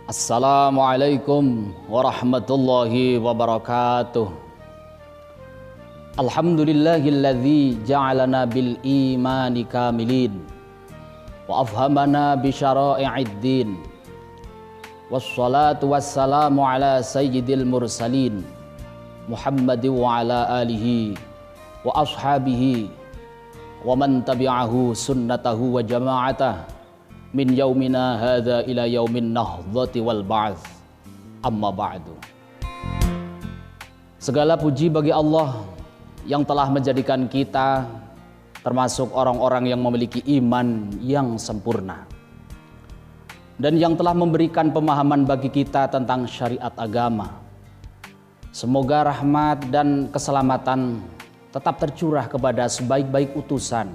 Assalamualaikum warahmatullahi wabarakatuh. Alhamdulillahilladzi ja'alana bil imani kamilin wa afhamana bi syara'i'id din. Wassalatu wassalamu ala sayyidil mursalin Muhammadin wa ala alihi wa ashabihi wa man tabi'ahu sunnatahu wa jama'atah min yaumina hadza ila yaumin nahdhati wal ba'ts. Amma ba'du. Segala puji bagi Allah yang telah menjadikan kita termasuk orang-orang yang memiliki iman yang sempurna dan yang telah memberikan pemahaman bagi kita tentang syariat agama. Semoga rahmat dan keselamatan tetap tercurah kepada sebaik-baik utusan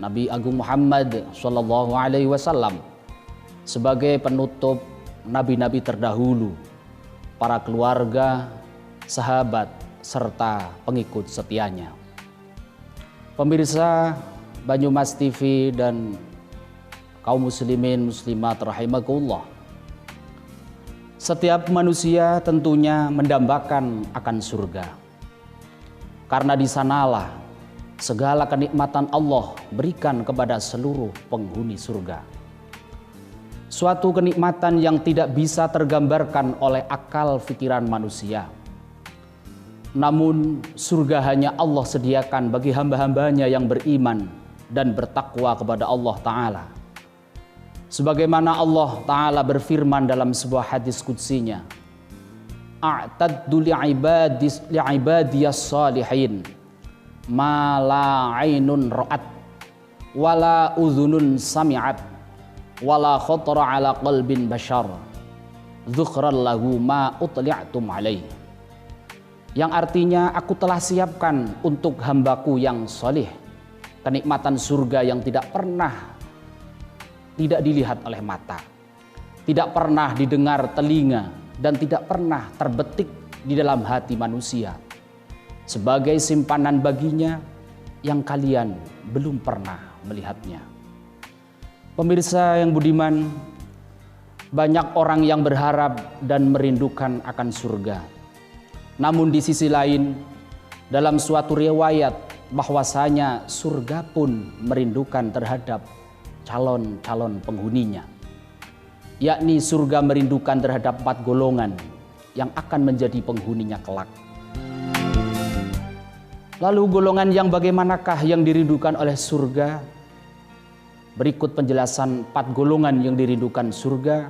Nabi Agung Muhammad Sallallahu Alaihi Wasallam sebagai penutup nabi-nabi terdahulu, para keluarga, sahabat, serta pengikut setianya. Pemirsa Banyumas TV dan kaum muslimin muslimat rahimakumullah. Setiap manusia tentunya mendambakan akan surga, karena di sanalah segala kenikmatan Allah berikan kepada seluruh penghuni surga. Suatu kenikmatan yang tidak bisa tergambarkan oleh akal pikiran manusia. Namun surga hanya Allah sediakan bagi hamba-hambanya yang beriman dan bertakwa kepada Allah Ta'ala. Sebagaimana Allah Ta'ala berfirman dalam sebuah hadis qudsinya, A'taddu li'ibadiyas salihin ma la ainun ra'at wala udhunun sami'at wala khatara ala qalbin bashar dzukran lahu ma utli'tum alaih. Yang artinya, aku telah siapkan untuk hambaku yang soleh kenikmatan surga yang tidak dilihat oleh mata, tidak pernah didengar telinga, dan tidak pernah terbetik di dalam hati manusia, sebagai simpanan baginya yang kalian belum pernah melihatnya. Pemirsa yang budiman, banyak orang yang berharap dan merindukan akan surga. Namun di sisi lain, dalam suatu riwayat bahwasanya surga pun merindukan terhadap calon-calon penghuninya, yakni surga merindukan terhadap 4 golongan yang akan menjadi penghuninya kelak. Lalu golongan yang bagaimanakah yang dirindukan oleh surga? Berikut penjelasan 4 golongan yang dirindukan surga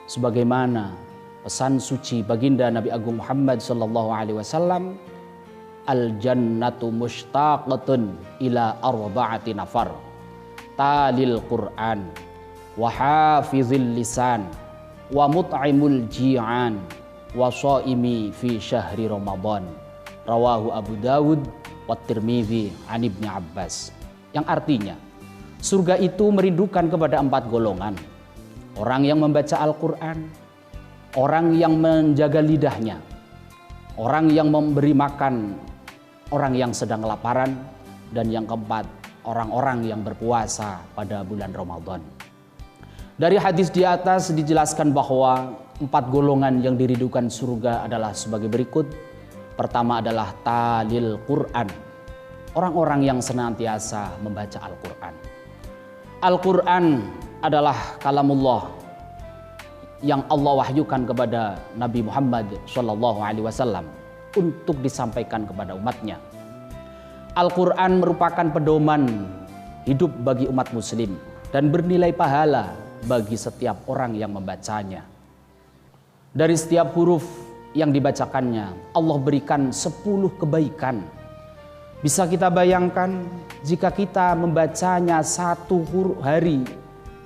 sebagaimana pesan suci baginda Nabi Agung Muhammad Sallallahu Alaihi Wasallam. Al-jannatu mushtaqatun ila arba'ati nafar, talil Qur'an, wa hafizil lisan, wa mut'imul ji'an, wa shaimi fi syahri Ramadan. Rawahu Abu Dawud wa Tirmidzi an Ibnu Abbas. Yang artinya, surga itu merindukan kepada 4 golongan. Orang yang membaca Al-Quran, orang yang menjaga lidahnya, orang yang memberi makan orang yang sedang kelaparan, dan yang keempat, orang-orang yang berpuasa pada bulan Ramadan. Dari hadis di atas dijelaskan bahwa 4 golongan yang dirindukan surga adalah sebagai berikut. Pertama adalah talil Quran, orang-orang yang senantiasa membaca Al-Quran. Al-Quran adalah kalamullah yang Allah wahyukan kepada Nabi Muhammad Sallallahu Alaihi Wasallam untuk disampaikan kepada umatnya. Al-Quran merupakan pedoman hidup bagi umat muslim dan bernilai pahala bagi setiap orang yang membacanya. Dari setiap huruf yang dibacakannya, Allah berikan 10 kebaikan. Bisa kita bayangkan jika kita membacanya 1 hari,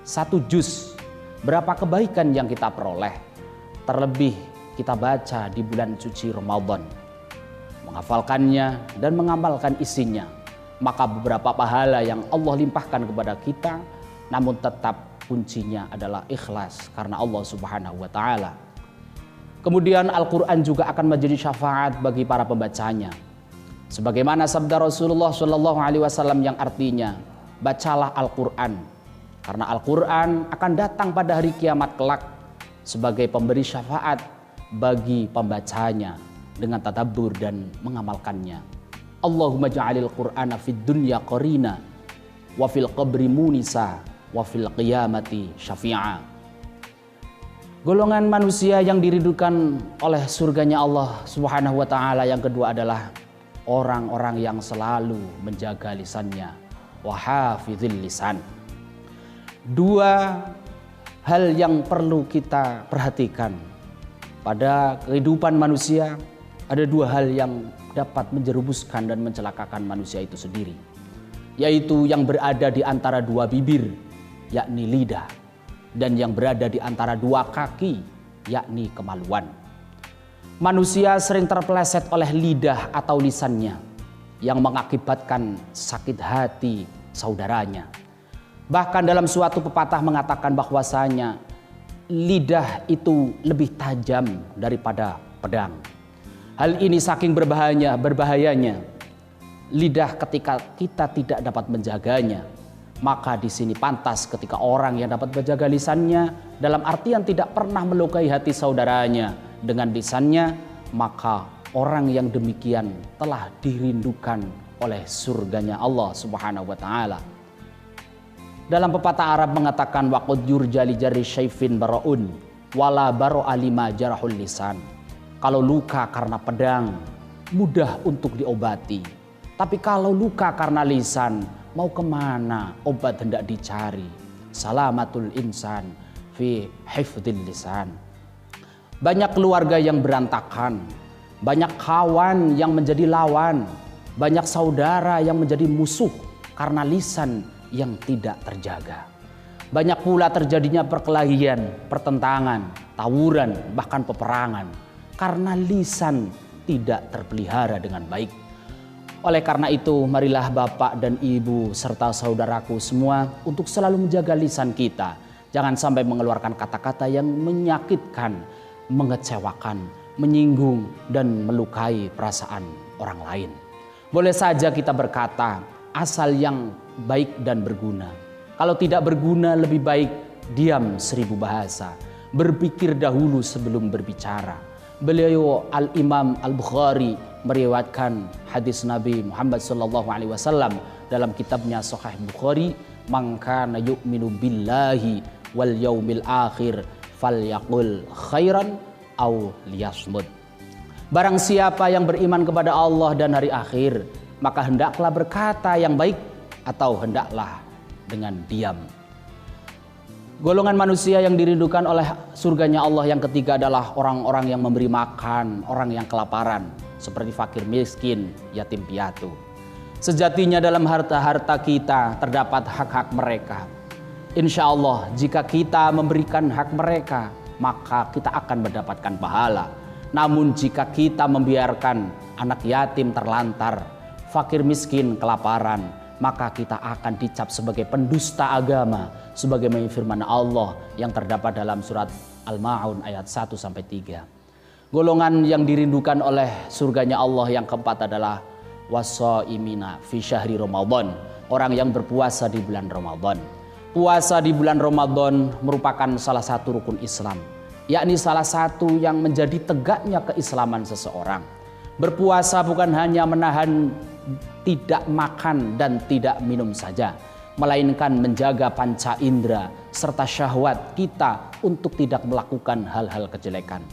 1 juz, berapa kebaikan yang kita peroleh. Terlebih kita baca di bulan suci Ramadan, menghafalkannya dan mengamalkan isinya, maka beberapa pahala yang Allah limpahkan kepada kita. Namun tetap kuncinya adalah ikhlas karena Allah Subhanahu wa Ta'ala. Kemudian Al-Quran juga akan menjadi syafaat bagi para pembacanya. Sebagaimana sabda Rasulullah Shallallahu Alaihi Wasallam yang artinya, bacalah Al-Quran, karena Al-Quran akan datang pada hari kiamat kelak sebagai pemberi syafaat bagi pembacanya dengan tadabbur dan mengamalkannya. Allahumma ja'alil Qur'ana fid dunya qarina wa fil qabri munisa wa fil qiyamati syafi'a. Golongan manusia yang dirindukan oleh surganya Allah Subhanahu wa taala yang kedua adalah orang-orang yang selalu menjaga lisannya, wa hafizil lisan. Dua hal yang perlu kita perhatikan pada kehidupan manusia, ada dua hal yang dapat menjerumuskan dan mencelakakan manusia itu sendiri, yaitu yang berada di antara dua bibir, yakni lidah, dan yang berada di antara dua kaki, yakni kemaluan. Manusia sering terpeleset oleh lidah atau lisannya yang mengakibatkan sakit hati saudaranya. Bahkan dalam suatu pepatah mengatakan bahwasanya lidah itu lebih tajam daripada pedang. Hal ini saking berbahayanya lidah ketika kita tidak dapat menjaganya. Maka di sini pantas ketika orang yang dapat menjaga lisannya dalam artian tidak pernah melukai hati saudaranya dengan lisannya, maka orang yang demikian telah dirindukan oleh surganya Allah Subhanahu wa taala. Dalam pepatah Arab mengatakan waqad yurjali jari syaifin baraun wala baro alima jarahul lisan. Kalau luka karena pedang mudah untuk diobati, tapi kalau luka karena lisan, mau kemana obat hendak dicari. Salamatul insan fi hifdzil lisan. Banyak keluarga yang berantakan, banyak kawan yang menjadi lawan, banyak saudara yang menjadi musuh karena lisan yang tidak terjaga. Banyak pula terjadinya perkelahian, pertentangan, tawuran, bahkan peperangan karena lisan tidak terpelihara dengan baik. Oleh karena itu, marilah Bapak dan Ibu serta saudaraku semua untuk selalu menjaga lisan kita. Jangan sampai mengeluarkan kata-kata yang menyakitkan, mengecewakan, menyinggung, dan melukai perasaan orang lain. Boleh saja kita berkata, asal yang baik dan berguna. Kalau tidak berguna, lebih baik diam 1000 bahasa. Berpikir dahulu sebelum berbicara. Beliau Al-Imam Al-Bukhari meriwayatkan hadis Nabi Muhammad SAW dalam kitabnya Sahih Bukhari, man kana yu'minu billahi wal yaumil akhir falyaqul khairan aw liyasmut. Barang siapa yang beriman kepada Allah dan hari akhir, maka hendaklah berkata yang baik atau hendaklah dengan diam. Golongan manusia yang dirindukan oleh surganya Allah yang ketiga adalah orang-orang yang memberi makan orang yang kelaparan, seperti fakir miskin, yatim piatu. Sejatinya dalam harta-harta kita terdapat hak-hak mereka. Insya Allah jika kita memberikan hak mereka, maka kita akan mendapatkan pahala. Namun jika kita membiarkan anak yatim terlantar, fakir miskin kelaparan, maka kita akan dicap sebagai pendusta agama, sebagaimana firman Allah yang terdapat dalam surat Al-Ma'un ayat 1-3. Golongan yang dirindukan oleh surganya Allah yang keempat adalah wassaimina fi syahri Ramadan, orang yang berpuasa di bulan Ramadan. Puasa di bulan Ramadan merupakan salah satu rukun Islam, yakni salah satu yang menjadi tegaknya keislaman seseorang. Berpuasa bukan hanya menahan tidak makan dan tidak minum saja, melainkan menjaga panca indera serta syahwat kita untuk tidak melakukan hal-hal kejelekan.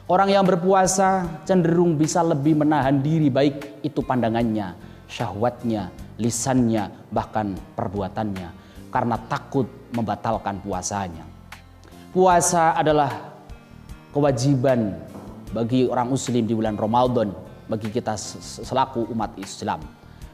Orang yang berpuasa cenderung bisa lebih menahan diri, baik itu pandangannya, syahwatnya, lisannya, bahkan perbuatannya, karena takut membatalkan puasanya. Puasa adalah kewajiban bagi orang muslim di bulan Ramadan, bagi kita selaku umat Islam.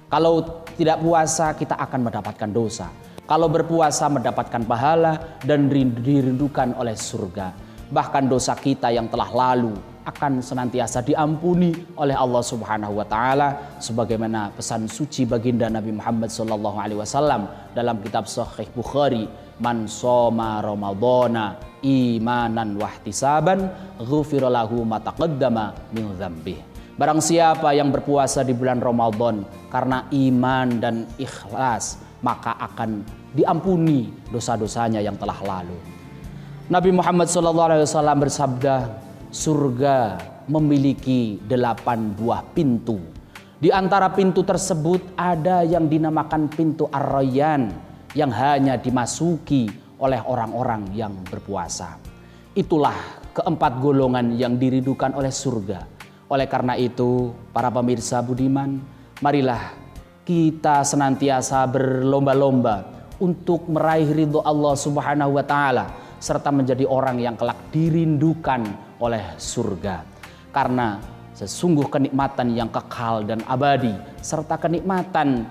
Kalau tidak puasa kita akan mendapatkan dosa. Kalau berpuasa mendapatkan pahala dan dirindukan oleh surga. Bahkan dosa kita yang telah lalu akan senantiasa diampuni oleh Allah Subhanahu wa taala, sebagaimana pesan suci baginda Nabi Muhammad SAW dalam kitab Sahih Bukhari, man shoma ramadhana imanan wahtisaban ghufira lahu ma taqaddama min dzambih. Barang siapa yang berpuasa di bulan Ramadan karena iman dan ikhlas, maka akan diampuni dosa-dosanya yang telah lalu. Nabi Muhammad SAW bersabda, surga memiliki 8 buah pintu. Di antara pintu tersebut ada yang dinamakan pintu Ar-Rayyan yang hanya dimasuki oleh orang-orang yang berpuasa. Itulah keempat golongan yang dirindukan oleh surga. Oleh karena itu, para pemirsa budiman, marilah kita senantiasa berlomba-lomba untuk meraih ridho Allah Subhanahu wa taala serta menjadi orang yang kelak dirindukan oleh surga. Karena sesungguh kenikmatan yang kekal dan abadi serta kenikmatan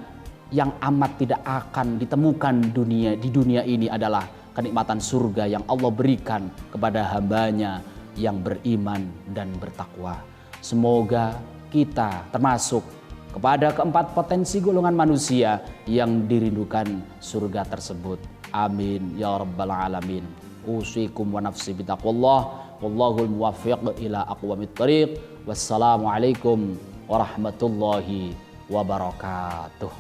yang amat tidak akan ditemukan di dunia ini adalah kenikmatan surga yang Allah berikan kepada hambanya yang beriman dan bertakwa. Semoga kita termasuk kepada keempat potensi golongan manusia yang dirindukan surga tersebut. Amin ya rabbal alamin. Usikum wa nafsi bitaqwallah. Wallahul muwaffiq ila aqwamit thariq. Wassalamualaikum warahmatullahi wabarakatuh.